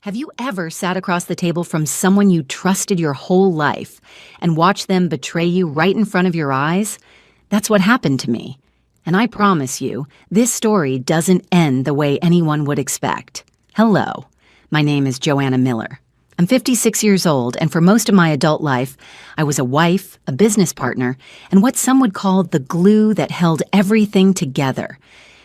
Have you ever sat across the table from someone you trusted your whole life and watched them betray you right in front of your eyes? That's what happened to me. And I promise you, this story doesn't end the way anyone would expect. Hello, my name is Joanna Miller. I'm 56 years old, and for most of my adult life, I was a wife, a business partner, and what some would call the glue that held everything together.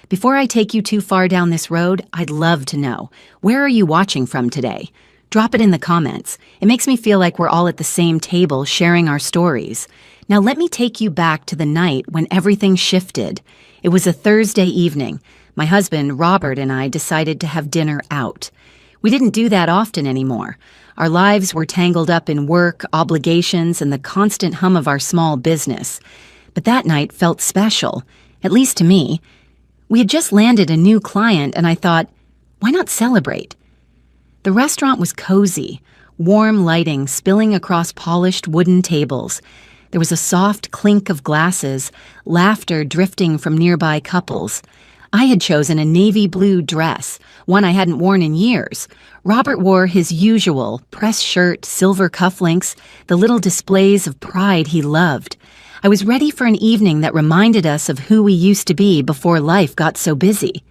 Before I take you too far down this road, I'd love to know, where are you watching from today? Drop it in the comments. It makes me feel like we're all at the same table sharing our stories. Now let me take you back to the night when everything shifted. It was a Thursday evening. My husband, Robert, and I decided to have dinner out. We didn't do that often anymore. Our lives were tangled up in work, obligations, and the constant hum of our small business. But that night felt special, at least to me. We had just landed a new client, and I thought, why not celebrate? The restaurant was cozy, warm lighting spilling across polished wooden tables. There was a soft clink of glasses, laughter drifting from nearby couples. I had chosen a navy blue dress, one I hadn't worn in years. Robert wore his usual press shirt, silver cufflinks, the little displays of pride he loved. I was ready for an evening that reminded us of who we used to be before life got so busy.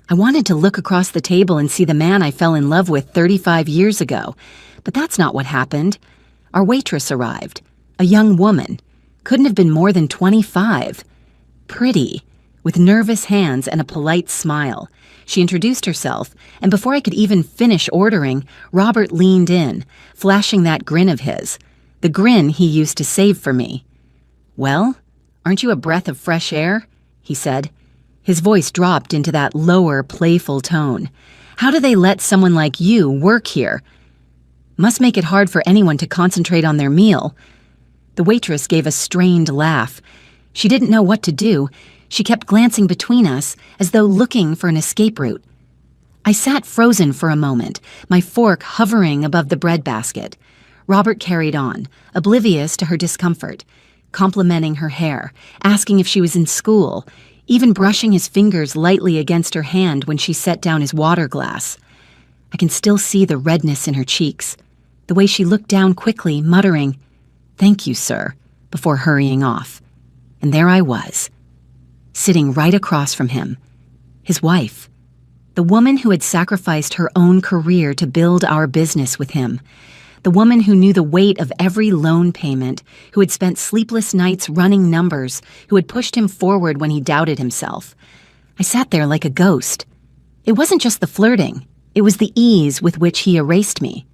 I wanted to look across the table and see the man I fell in love with 35 years ago, but that's not what happened. Our waitress arrived, a young woman, couldn't have been more than 25. Pretty, with nervous hands and a polite smile. She introduced herself, and before I could even finish ordering, Robert leaned in, flashing that grin of his, the grin he used to save for me. "Well, aren't you a breath of fresh air?" he said. His voice dropped into that lower, playful tone. "How do they let someone like you work here? Must make it hard for anyone to concentrate on their meal." The waitress gave a strained laugh. She didn't know what to do. She kept glancing between us, as though looking for an escape route. I sat frozen for a moment, my fork hovering above the breadbasket. Robert carried on, oblivious to her discomfort, complimenting her hair, asking if she was in school, even brushing his fingers lightly against her hand when she set down his water glass. I can still see the redness in her cheeks, the way she looked down quickly, muttering, "Thank you, sir," before hurrying off. And there I was, sitting right across from him, his wife, the woman who had sacrificed her own career to build our business with him, the woman who knew the weight of every loan payment, who had spent sleepless nights running numbers, who had pushed him forward when he doubted himself. I sat there like a ghost. It wasn't just the flirting, it was the ease with which he erased me,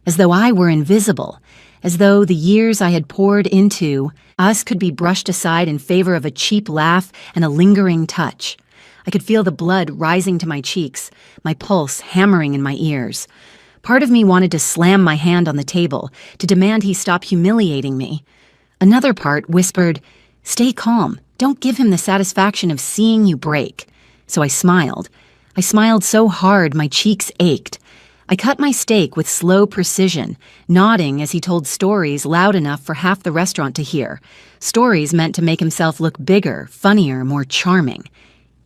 as though I were invisible, as though the years I had poured into us could be brushed aside in favor of a cheap laugh and a lingering touch. I could feel the blood rising to my cheeks, my pulse hammering in my ears. Part of me wanted to slam my hand on the table, to demand he stop humiliating me. Another part whispered, "Stay calm, don't give him the satisfaction of seeing you break." So I smiled. I smiled so hard my cheeks ached. I cut my steak with slow precision, nodding as he told stories loud enough for half the restaurant to hear. Stories meant to make himself look bigger, funnier, more charming.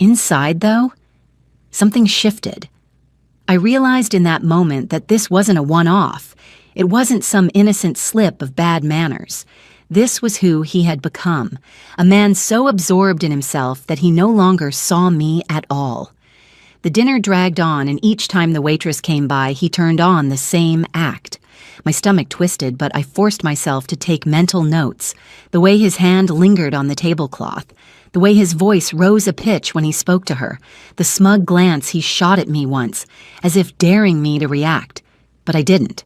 Inside, though, something shifted. I realized in that moment that this wasn't a one-off. It wasn't some innocent slip of bad manners. This was who he had become, a man so absorbed in himself that he no longer saw me at all. The dinner dragged on, and each time the waitress came by, he turned on the same act. My stomach twisted, but I forced myself to take mental notes, the way his hand lingered on the tablecloth, the way his voice rose a pitch when he spoke to her, the smug glance he shot at me once, as if daring me to react. But I didn't.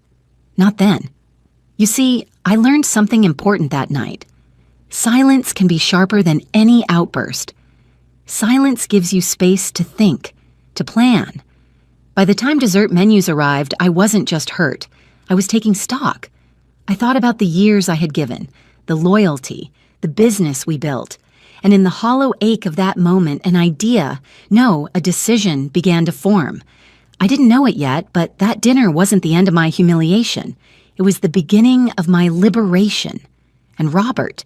Not then. You see, I learned something important that night. Silence can be sharper than any outburst. Silence gives you space to think, to plan. By the time dessert menus arrived, I wasn't just hurt. I was taking stock. I thought about the years I had given, the loyalty, the business we built. And in the hollow ache of that moment, an idea, no, a decision began to form. I didn't know it yet, but that dinner wasn't the end of my humiliation. It was the beginning of my liberation. And Robert,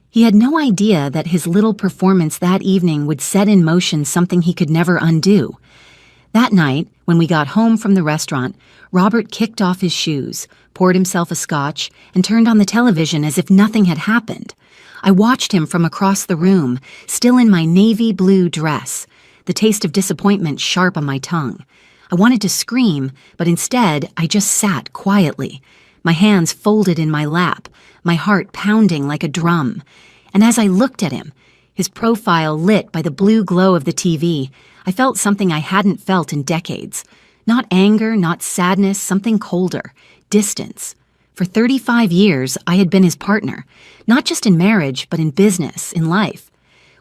he had no idea that his little performance that evening would set in motion something he could never undo. That night, when When we got home from the restaurant, Robert kicked off his shoes, poured himself a scotch, and turned on the television as if nothing had happened. I watched him from across the room, still in my navy blue dress, the taste of disappointment sharp on my tongue. I wanted to scream, but instead I just sat quietly, my hands folded in my lap, my heart pounding like a drum. And as I looked at him, his profile lit by the blue glow of the TV, I felt something I hadn't felt in decades. Not anger, not sadness, something colder, distance. For 35 years, I had been his partner, not just in marriage, but in business, in life.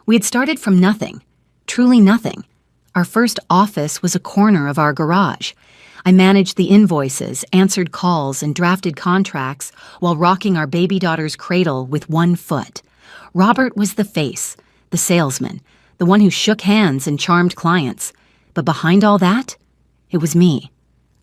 We had started from nothing, truly nothing. Our first office was a corner of our garage. I managed the invoices, answered calls, and drafted contracts while rocking our baby daughter's cradle with one foot. Robert was the face, the salesman, the one who shook hands and charmed clients. But behind all that, it was me.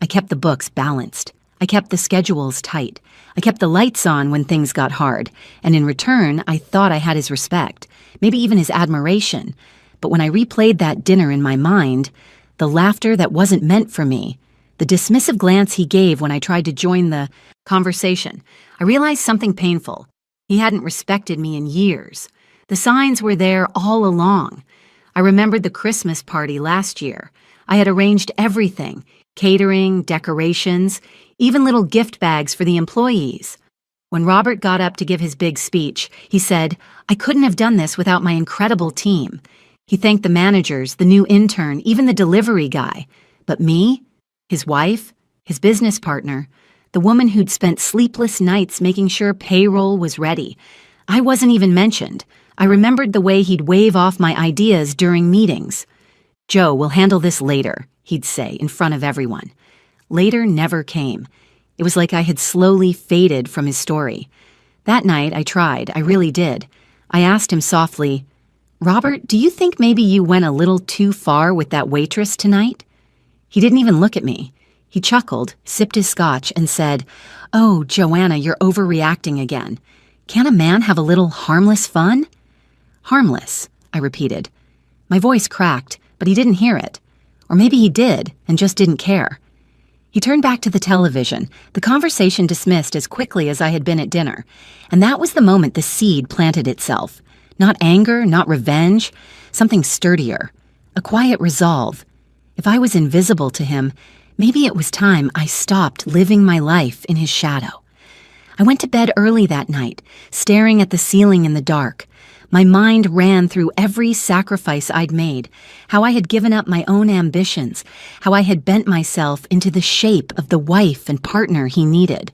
I kept the books balanced. I kept the schedules tight. I kept the lights on when things got hard. And in return, I thought I had his respect, maybe even his admiration. But when I replayed that dinner in my mind, the laughter that wasn't meant for me, the dismissive glance he gave when I tried to join the conversation, I realized something painful. He hadn't respected me in years. The signs were there all along. I remembered the Christmas party last year. I had arranged everything, catering, decorations, even little gift bags for the employees. When Robert got up to give his big speech, he said, "I couldn't have done this without my incredible team." He thanked the managers, the new intern, even the delivery guy. But me, his wife, his business partner, the woman who'd spent sleepless nights making sure payroll was ready, I wasn't even mentioned. I remembered the way he'd wave off my ideas during meetings. "Joe, we'll handle this later," he'd say in front of everyone. Later never came. It was like I had slowly faded from his story. That night, I tried. I really did. I asked him softly, "Robert, do you think maybe you went a little too far with that waitress tonight?" He didn't even look at me. He chuckled, sipped his scotch, and said, "Oh, Joanna, you're overreacting again. Can't a man have a little harmless fun?" "Harmless," I repeated. My voice cracked, but he didn't hear it. Or maybe he did, and just didn't care. He turned back to the television, the conversation dismissed as quickly as I had been at dinner. And that was the moment the seed planted itself. Not anger, not revenge, something sturdier. A quiet resolve. If I was invisible to him, maybe it was time I stopped living my life in his shadow. I went to bed early that night, staring at the ceiling in the dark. My mind ran through every sacrifice I'd made, how I had given up my own ambitions, how I had bent myself into the shape of the wife and partner he needed.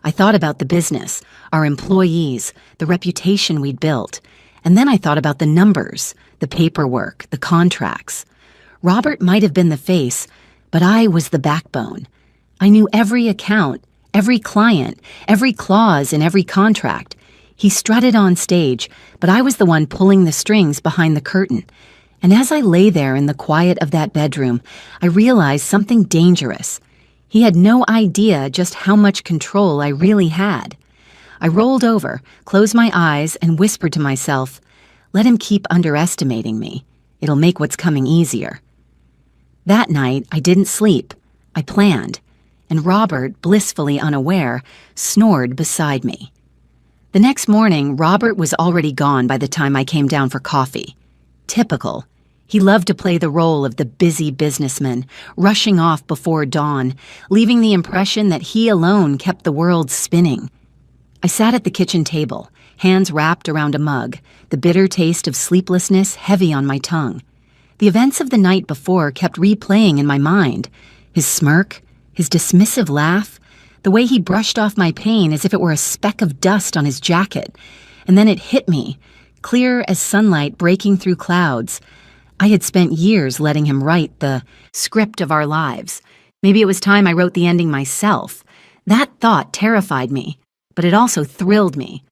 I thought about the business, our employees, the reputation we'd built. And then I thought about the numbers, the paperwork, the contracts. Robert might have been the face, but I was the backbone. I knew every account, every client, every clause in every contract. He strutted on stage, but I was the one pulling the strings behind the curtain. And as I lay there in the quiet of that bedroom, I realized something dangerous. He had no idea just how much control I really had. I rolled over, closed my eyes, and whispered to myself, "Let him keep underestimating me. It'll make what's coming easier." That night, I didn't sleep. I planned. And Robert, blissfully unaware, snored beside me. The next morning, Robert was already gone by the time I came down for coffee. Typical. He loved to play the role of the busy businessman, rushing off before dawn, leaving the impression that he alone kept the world spinning. I sat at the kitchen table, hands wrapped around a mug, the bitter taste of sleeplessness heavy on my tongue. The events of the night before kept replaying in my mind. His smirk, his dismissive laugh, the way he brushed off my pain as if it were a speck of dust on his jacket. And then it hit me, clear as sunlight breaking through clouds. I had spent years letting him write the script of our lives. Maybe it was time I wrote the ending myself. That thought terrified me, but it also thrilled me.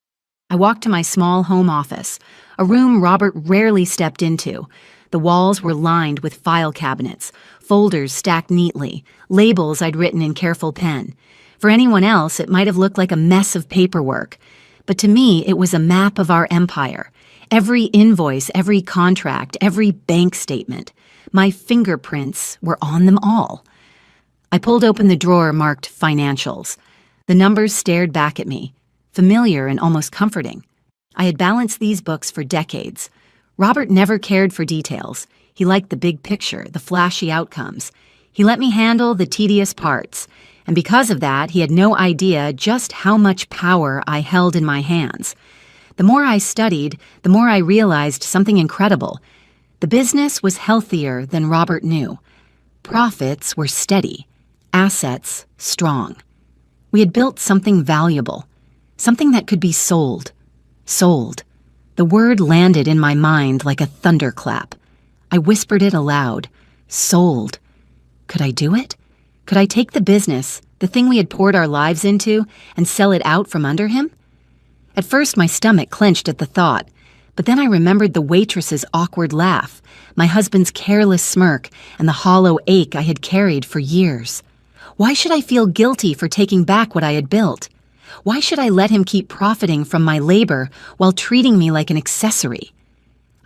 I walked to my small home office, a room Robert rarely stepped into. The walls were lined with file cabinets, folders stacked neatly, labels I'd written in careful pen. For anyone else, it might have looked like a mess of paperwork. But to me, it was a map of our empire. Every invoice, every contract, every bank statement. My fingerprints were on them all. I pulled open the drawer marked Financials. The numbers stared back at me, familiar and almost comforting. I had balanced these books for decades. Robert never cared for details. He liked the big picture, the flashy outcomes. He let me handle the tedious parts, and because of that, he had no idea just how much power I held in my hands. The more I studied, the more I realized something incredible. The business was healthier than Robert knew. Profits were steady, assets strong. We had built something valuable, something that could be sold. Sold. The word landed in my mind like a thunderclap. I whispered it aloud. Sold. Could I do it? Could I take the business, the thing we had poured our lives into, and sell it out from under him? At first, my stomach clenched at the thought, but then I remembered the waitress's awkward laugh, my husband's careless smirk, and the hollow ache I had carried for years. Why should I feel guilty for taking back what I had built? Why should I let him keep profiting from my labor while treating me like an accessory?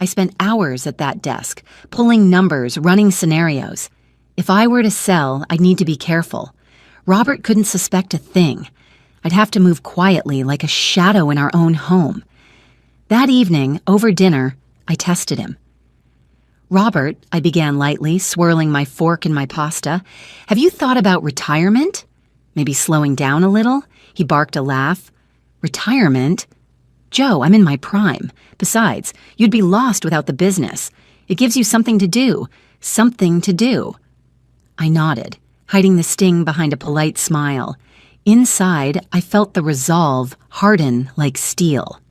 I spent hours at that desk, pulling numbers, running scenarios. If I were to sell, I'd need to be careful. Robert couldn't suspect a thing. I'd have to move quietly like a shadow in our own home. That evening, over dinner, I tested him. "Robert," I began lightly, swirling my fork in my pasta, "have you thought about retirement? Maybe slowing down a little?" He barked a laugh. "Retirement? Joe, I'm in my prime. Besides, you'd be lost without the business. It gives you something to do. Something to do." I nodded, hiding the sting behind a polite smile. Inside, I felt the resolve harden like steel.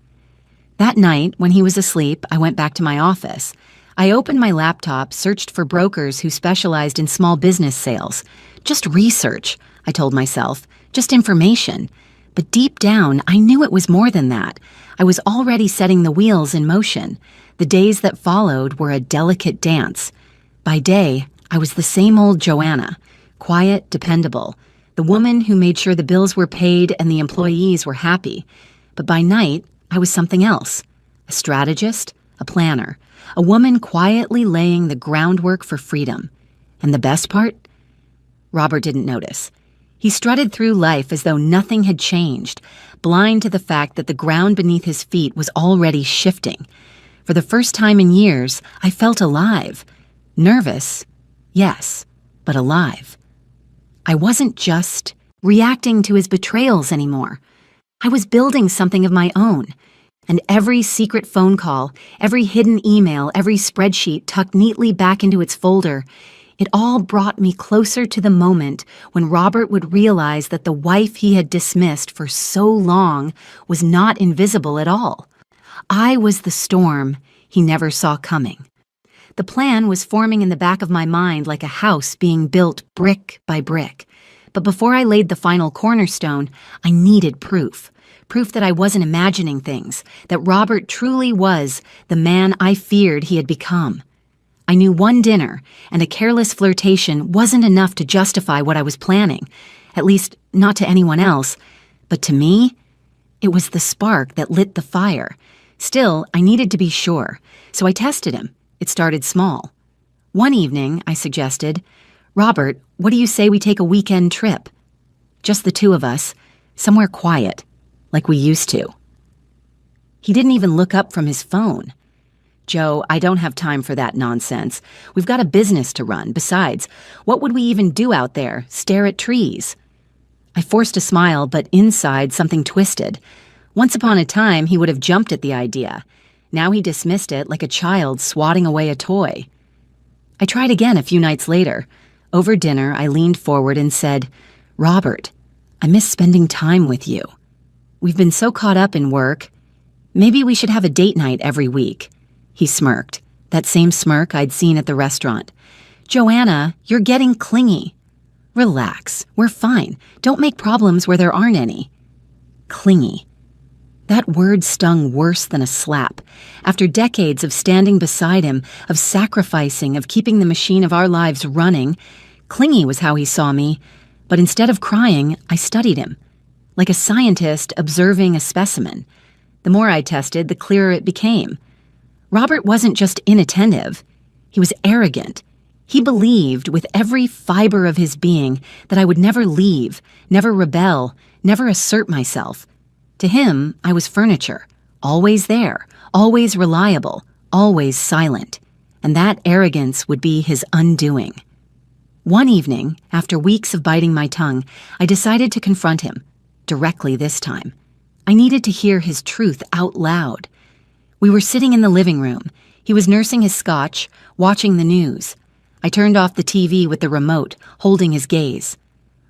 That night, when he was asleep, I went back to my office. I opened my laptop, searched for brokers who specialized in small business sales. Just research, I told myself, just information. But deep down, I knew it was more than that. I was already setting the wheels in motion. The days that followed were a delicate dance. By day, I was the same old Joanna, quiet, dependable, the woman who made sure the bills were paid and the employees were happy. But by night, I was something else, a strategist, a planner, a woman quietly laying the groundwork for freedom. And the best part? Robert didn't notice. He strutted through life as though nothing had changed, blind to the fact that the ground beneath his feet was already shifting. For the first time in years, I felt alive. Nervous, yes, but alive. I wasn't just reacting to his betrayals anymore. I was building something of my own. And every secret phone call, every hidden email, every spreadsheet tucked neatly back into its folder, it all brought me closer to the moment when Robert would realize that the wife he had dismissed for so long was not invisible at all. I was the storm he never saw coming. The plan was forming in the back of my mind like a house being built brick by brick. But before I laid the final cornerstone, I needed proof. Proof that I wasn't imagining things, that Robert truly was the man I feared he had become. I knew one dinner and a careless flirtation wasn't enough to justify what I was planning, at least not to anyone else. But to me, it was the spark that lit the fire. Still, I needed to be sure, so I tested him. It started small. One evening, I suggested, "Robert, what do you say we take a weekend trip? Just the two of us, somewhere quiet, like we used to." He didn't even look up from his phone. "Joe, I don't have time for that nonsense. We've got a business to run. Besides, what would we even do out there? Stare at trees?" I forced a smile, but inside something twisted. Once upon a time, he would have jumped at the idea. Now he dismissed it like a child swatting away a toy. I tried again a few nights later. Over dinner, I leaned forward and said, "Robert, I miss spending time with you. We've been so caught up in work. Maybe we should have a date night every week." He smirked, that same smirk I'd seen at the restaurant. "Joanna, you're getting clingy." "Relax, we're fine. Don't make problems where there aren't any." Clingy. That word stung worse than a slap. After decades of standing beside him, of sacrificing, of keeping the machine of our lives running, clingy was how he saw me. But instead of crying, I studied him, like a scientist observing a specimen. The more I tested, the clearer it became. Robert wasn't just inattentive. He was arrogant, He believed with every fiber of his being that I would never leave, never rebel, never assert myself. To him, I was furniture, always there, always reliable, always silent, and that arrogance would be his undoing. One evening, after weeks of biting my tongue, I decided to confront him, directly this time. I needed to hear his truth out loud. We were sitting in the living room. He was nursing his scotch, watching the news. I turned off the TV with the remote, holding his gaze.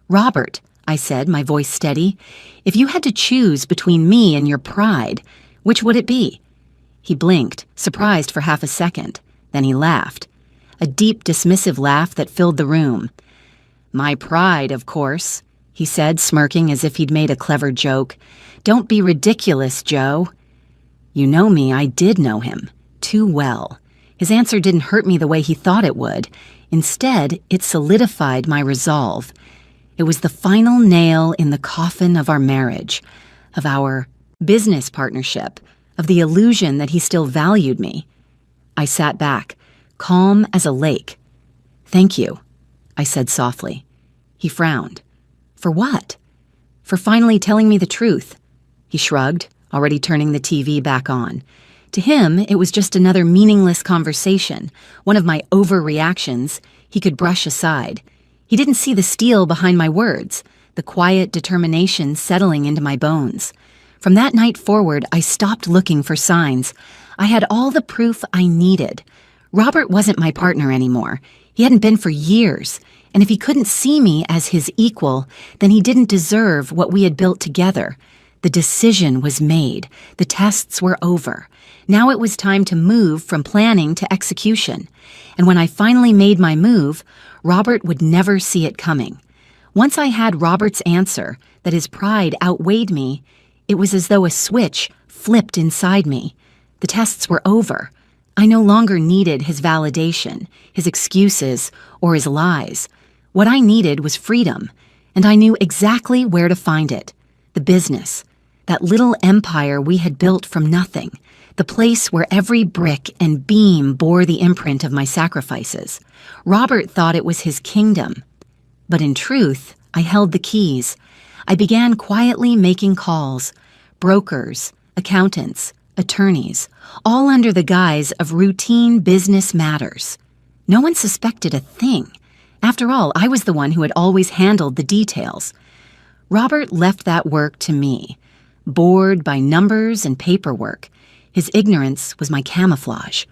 "Robert," I said, my voice steady, "if you had to choose between me and your pride, which would it be?" He blinked, surprised for half a second. Then he laughed. A deep, dismissive laugh that filled the room. "My pride, of course," he said, smirking as if he'd made a clever joke. "Don't be ridiculous, Joe." You know me, I did know him. Too well. His answer didn't hurt me the way he thought it would. Instead, it solidified my resolve. It was the final nail in the coffin of our marriage, of our business partnership, of the illusion that he still valued me. I sat back, calm as a lake. "Thank you," I said softly. He frowned. "For what?" "For finally telling me the truth." He shrugged, already turning the TV back on. To him, it was just another meaningless conversation, one of my overreactions he could brush aside. He didn't see the steel behind my words, the quiet determination settling into my bones. From that night forward, I stopped looking for signs. I had all the proof I needed. Robert wasn't my partner anymore. He hadn't been for years, and if he couldn't see me as his equal, then he didn't deserve what we had built together. The decision was made. The tests were over. Now it was time to move from planning to execution. And when I finally made my move, Robert would never see it coming. Once I had Robert's answer, that his pride outweighed me, it was as though a switch flipped inside me. The tests were over. I no longer needed his validation, his excuses, or his lies. What I needed was freedom, and I knew exactly where to find it. The business, that little empire we had built from nothing, the place where every brick and beam bore the imprint of my sacrifices. Robert thought it was his kingdom. But in truth, I held the keys. I began quietly making calls. Brokers, accountants, attorneys, all under the guise of routine business matters. No one suspected a thing. After all, I was the one who had always handled the details. Robert left that work to me. Bored by numbers and paperwork, his ignorance was my camouflage.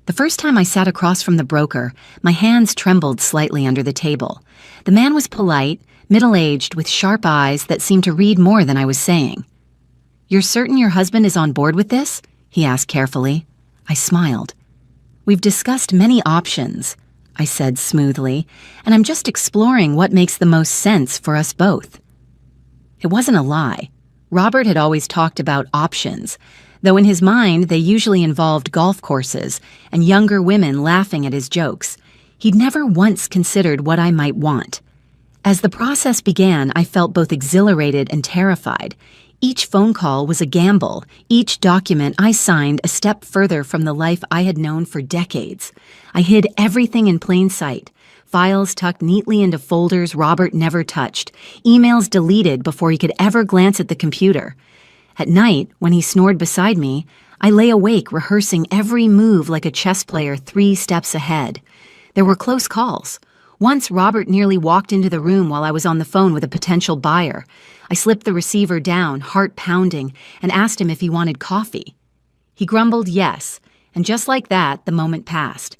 The first time I sat across from the broker, my hands trembled slightly under the table. The man was polite, middle-aged, with sharp eyes that seemed to read more than I was saying. "You're certain your husband is on board with this?" he asked carefully. I smiled. "We've discussed many options," I said smoothly, "and I'm just exploring what makes the most sense for us both." It wasn't a lie. Robert had always talked about options, though in his mind they usually involved golf courses and younger women laughing at his jokes. He'd never once considered what I might want. As the process began, I felt both exhilarated and terrified. Each phone call was a gamble, each document I signed a step further from the life I had known for decades. I hid everything in plain sight. Files tucked neatly into folders Robert never touched, emails deleted before he could ever glance at the computer. At night, when he snored beside me, I lay awake rehearsing every move like a chess player 3 steps ahead. There were close calls. Once Robert nearly walked into the room while I was on the phone with a potential buyer. I slipped the receiver down, heart pounding, and asked him if he wanted coffee. He grumbled yes, and just like that, the moment passed.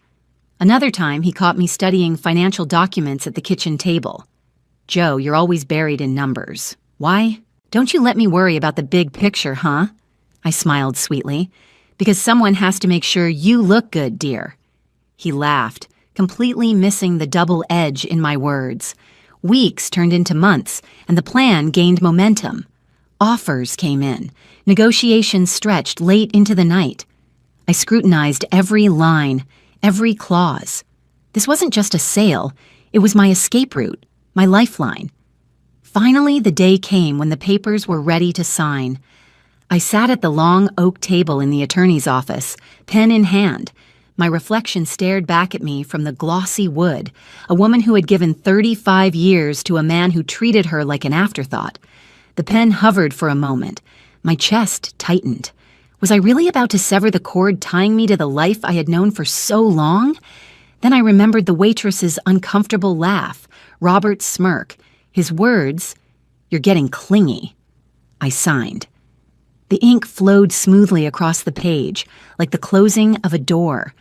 Another time, he caught me studying financial documents at the kitchen table. "Joe, you're always buried in numbers. Why? Don't you let me worry about the big picture, huh?" I smiled sweetly. "Because someone has to make sure you look good, dear." He laughed, completely missing the double edge in my words. Weeks turned into months, and the plan gained momentum. Offers came in. Negotiations stretched late into the night. I scrutinized every line, every clause. This wasn't just a sale, it was my escape route, my lifeline. Finally, the day came when the papers were ready to sign. I sat at the long oak table in the attorney's office, pen in hand. My reflection stared back at me from the glossy wood, a woman who had given 35 years to a man who treated her like an afterthought. The pen hovered for a moment. My chest tightened. Was I really about to sever the cord tying me to the life I had known for so long? Then I remembered the waitress's uncomfortable laugh, Robert's smirk, his words, "You're getting clingy." I signed. The ink flowed smoothly across the page, like the closing of a door.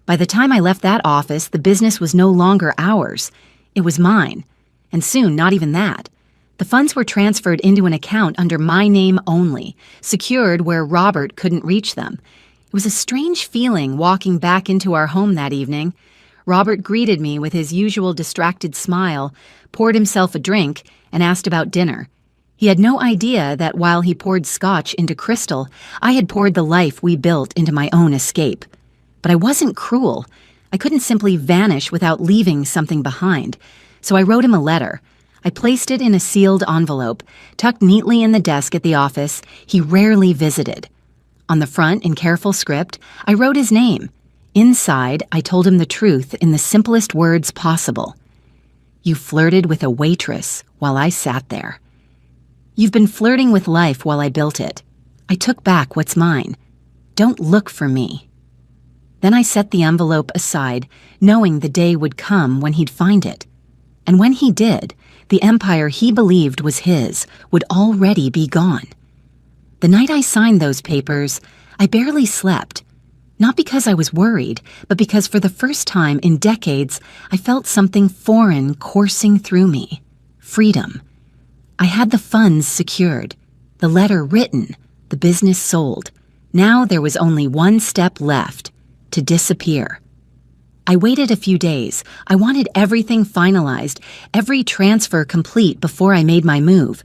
By the time I left that office, the business was no longer ours. It was mine. And soon, not even that. The funds were transferred into an account under my name only, secured where Robert couldn't reach them. It was a strange feeling walking back into our home that evening. Robert greeted me with his usual distracted smile, poured himself a drink, and asked about dinner. He had no idea that while he poured scotch into Crystal, I had poured the life we built into my own escape. But I wasn't cruel. I couldn't simply vanish without leaving something behind. So I wrote him a letter. I placed it in a sealed envelope, tucked neatly in the desk at the office he rarely visited. On the front, in careful script, I wrote his name. Inside, I told him the truth in the simplest words possible. You flirted with a waitress while I sat there. You've been flirting with life while I built it. I took back what's mine. Don't look for me. Then I set the envelope aside, knowing the day would come when he'd find it. And when he did, the empire he believed was his would already be gone. The night I signed those papers, I barely slept. Not because I was worried, but because for the first time in decades, I felt something foreign coursing through me. Freedom. I had the funds secured, the letter written, the business sold. Now there was only one step left, to disappear. I waited a few days. I wanted everything finalized, every transfer complete before I made my move.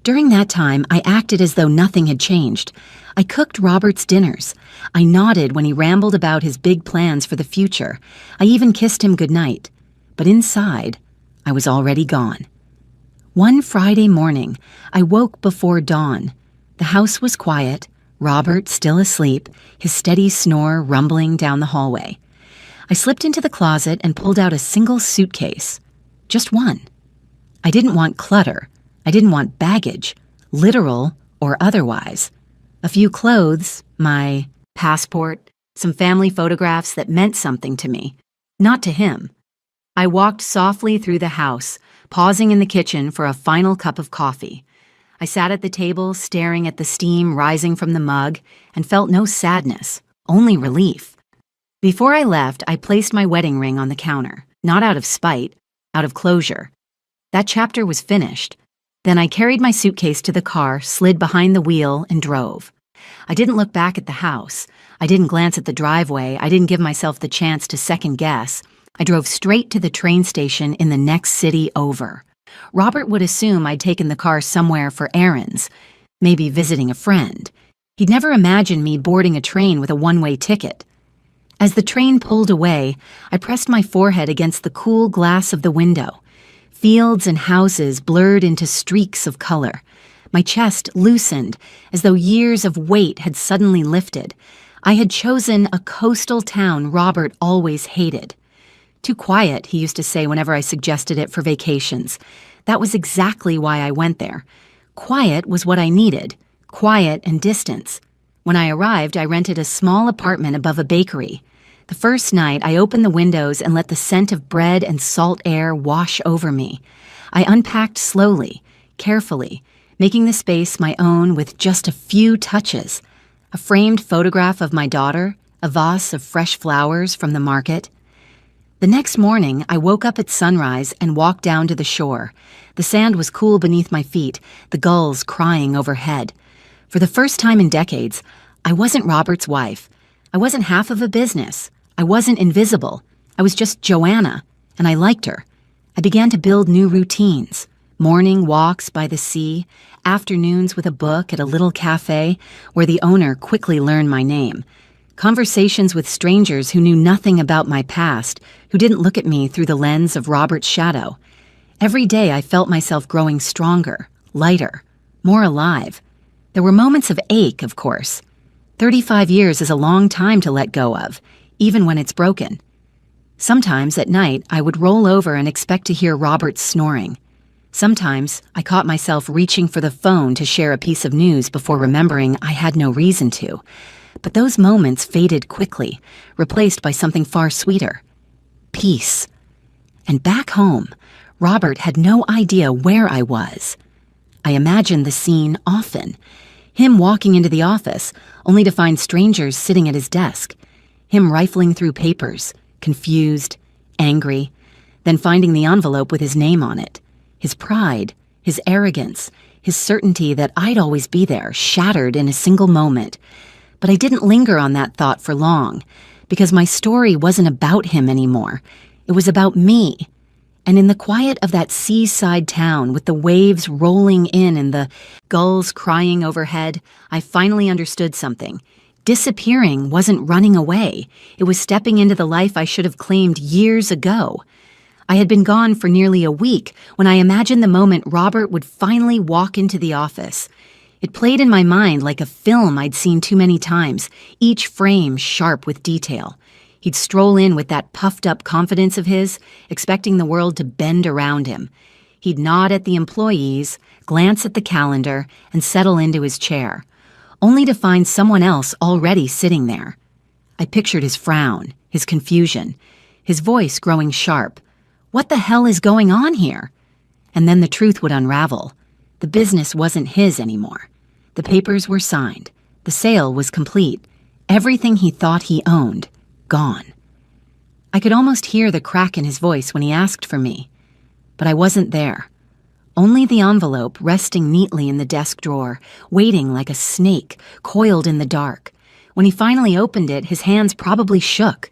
During that time, I acted as though nothing had changed. I cooked Robert's dinners. I nodded when he rambled about his big plans for the future. I even kissed him goodnight. But inside, I was already gone. One Friday morning, I woke before dawn. The house was quiet, Robert still asleep, his steady snore rumbling down the hallway. I slipped into the closet and pulled out a single suitcase. Just one. I didn't want clutter. I didn't want baggage, literal or otherwise. A few clothes, my passport, some family photographs that meant something to me, not to him. I walked softly through the house, pausing in the kitchen for a final cup of coffee. I sat at the table, staring at the steam rising from the mug, and felt no sadness, only relief. Before I left, I placed my wedding ring on the counter, not out of spite, out of closure. That chapter was finished. Then I carried my suitcase to the car, slid behind the wheel, and drove. I didn't look back at the house. I didn't glance at the driveway. I didn't give myself the chance to second guess. I drove straight to the train station in the next city over. Robert would assume I'd taken the car somewhere for errands, maybe visiting a friend. He'd never imagined me boarding a train with a one-way ticket. As the train pulled away, I pressed my forehead against the cool glass of the window. Fields and houses blurred into streaks of color. My chest loosened, as though years of weight had suddenly lifted. I had chosen a coastal town Robert always hated. Too quiet, he used to say whenever I suggested it for vacations. That was exactly why I went there. Quiet was what I needed. Quiet and distance. When I arrived, I rented a small apartment above a bakery. The first night, I opened the windows and let the scent of bread and salt air wash over me. I unpacked slowly, carefully, making the space my own with just a few touches. A framed photograph of my daughter, a vase of fresh flowers from the market. The next morning, I woke up at sunrise and walked down to the shore. The sand was cool beneath my feet, the gulls crying overhead. For the first time in decades, I wasn't Robert's wife. I wasn't half of a business. I wasn't invisible. I was just Joanna, and I liked her. I began to build new routines. Morning walks by the sea, afternoons with a book at a little cafe where the owner quickly learned my name. Conversations with strangers who knew nothing about my past, who didn't look at me through the lens of Robert's shadow. Every day I felt myself growing stronger, lighter, more alive. There were moments of ache, of course. 35 years is a long time to let go of, even when it's broken. Sometimes at night, I would roll over and expect to hear Robert snoring. Sometimes I caught myself reaching for the phone to share a piece of news before remembering I had no reason to. But those moments faded quickly, replaced by something far sweeter: peace. And back home, Robert had no idea where I was. I imagined the scene often. Him walking into the office, only to find strangers sitting at his desk. Him rifling through papers, confused, angry, then finding the envelope with his name on it. His pride, his arrogance, his certainty that I'd always be there, shattered in a single moment. But I didn't linger on that thought for long, because my story wasn't about him anymore. It was about me. And in the quiet of that seaside town, with the waves rolling in and the gulls crying overhead, I finally understood something. Disappearing wasn't running away. It was stepping into the life I should have claimed years ago. I had been gone for nearly a week when I imagined the moment Robert would finally walk into the office. It played in my mind like a film I'd seen too many times, each frame sharp with detail. He'd stroll in with that puffed-up confidence of his, expecting the world to bend around him. He'd nod at the employees, glance at the calendar, and settle into his chair, only to find someone else already sitting there. I pictured his frown, his confusion, his voice growing sharp. What the hell is going on here? And then the truth would unravel. The business wasn't his anymore. The papers were signed. The sale was complete. Everything he thought he owned, gone. I could almost hear the crack in his voice when he asked for me. But I wasn't there. Only the envelope resting neatly in the desk drawer, waiting like a snake, coiled in the dark. When he finally opened it, his hands probably shook.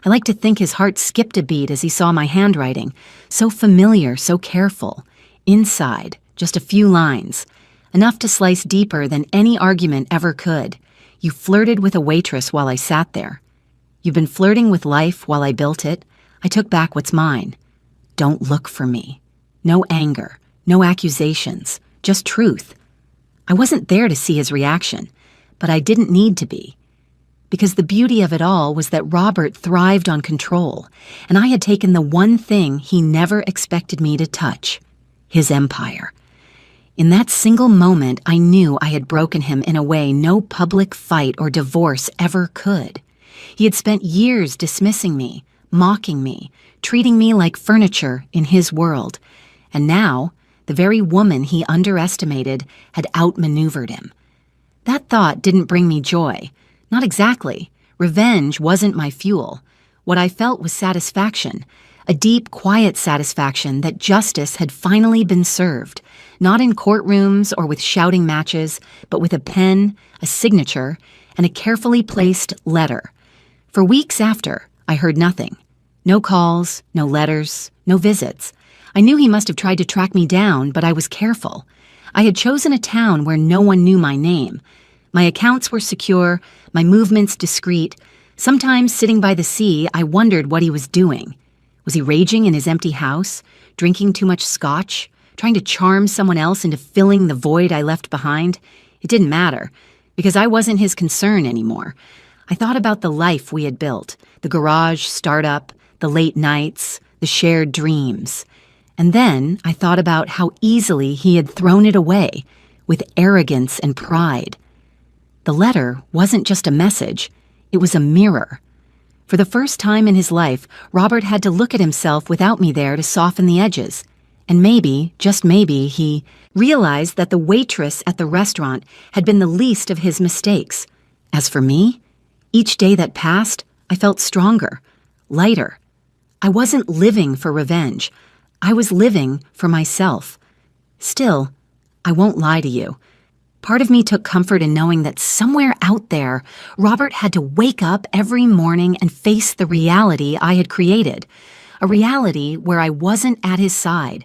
I like to think his heart skipped a beat as he saw my handwriting, so familiar, so careful. Inside, just a few lines, enough to slice deeper than any argument ever could. You flirted with a waitress while I sat there. You've been flirting with life while I built it. I took back what's mine. Don't look for me. No anger, no accusations, just truth. I wasn't there to see his reaction, but I didn't need to be. Because the beauty of it all was that Robert thrived on control, and I had taken the one thing he never expected me to touch: his empire. In that single moment, I knew I had broken him in a way no public fight or divorce ever could. He had spent years dismissing me, mocking me, treating me like furniture in his world, and now the very woman he underestimated had outmaneuvered him. That thought didn't bring me joy. Not exactly. Revenge wasn't my fuel. What I felt was satisfaction, a deep, quiet satisfaction that justice had finally been served, not in courtrooms or with shouting matches, but with a pen, a signature, and a carefully placed letter. For weeks after, I heard nothing. No calls, no letters, no visits. I knew he must have tried to track me down, but I was careful. I had chosen a town where no one knew my name. My accounts were secure, my movements discreet. Sometimes, sitting by the sea, I wondered what he was doing. Was he raging in his empty house, drinking too much scotch, trying to charm someone else into filling the void I left behind? It didn't matter, because I wasn't his concern anymore. I thought about the life we had built, the garage startup, the late nights, the shared dreams. And then I thought about how easily he had thrown it away, with arrogance and pride. The letter wasn't just a message, it was a mirror. For the first time in his life, Robert had to look at himself without me there to soften the edges. And maybe, just maybe, he realized that the waitress at the restaurant had been the least of his mistakes. As for me, each day that passed, I felt stronger, lighter. I wasn't living for revenge. I was living for myself. Still, I won't lie to you. Part of me took comfort in knowing that somewhere out there, Robert had to wake up every morning and face the reality I had created. A reality where I wasn't at his side,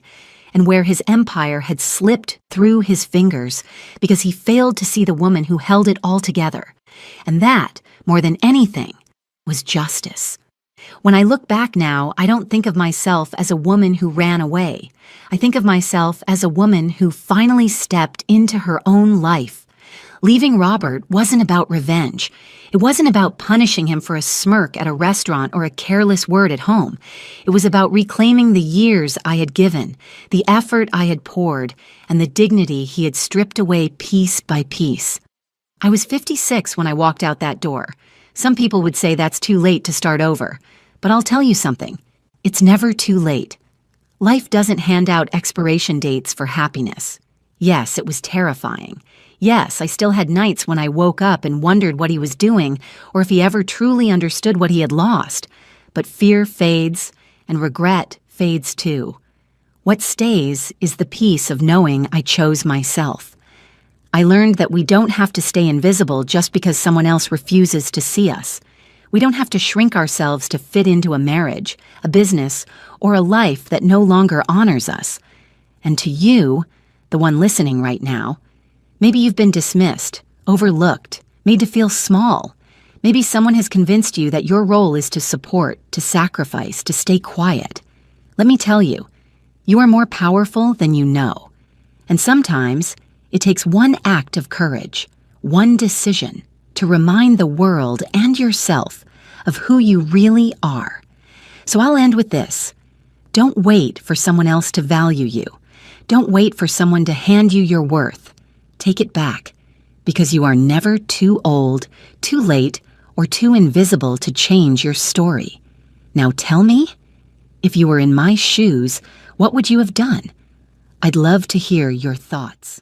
and where his empire had slipped through his fingers because he failed to see the woman who held it all together. And that, more than anything, was justice. When I look back now, I don't think of myself as a woman who ran away. I think of myself as a woman who finally stepped into her own life, Leaving Robert wasn't about revenge. It wasn't about punishing him for a smirk at a restaurant or a careless word at home. It was about reclaiming the years I had given, the effort I had poured, and the dignity he had stripped away piece by piece. I was 56 when I walked out that door. Some people would say that's too late to start over. But I'll tell you something. It's never too late. Life doesn't hand out expiration dates for happiness. Yes, it was terrifying. Yes, I still had nights when I woke up and wondered what he was doing or if he ever truly understood what he had lost. But fear fades, and regret fades too. What stays is the peace of knowing I chose myself. I learned that we don't have to stay invisible just because someone else refuses to see us. We don't have to shrink ourselves to fit into a marriage, a business, or a life that no longer honors us. And to you, the one listening right now, maybe you've been dismissed, overlooked, made to feel small. Maybe someone has convinced you that your role is to support, to sacrifice, to stay quiet. Let me tell you, you are more powerful than you know. And sometimes, it takes one act of courage, one decision, to remind the world and yourself of who you really are. So I'll end with this. Don't wait for someone else to value you. Don't wait for someone to hand you your worth. Take it back, because you are never too old, too late, or too invisible to change your story. Now tell me, if you were in my shoes, what would you have done? I'd love to hear your thoughts.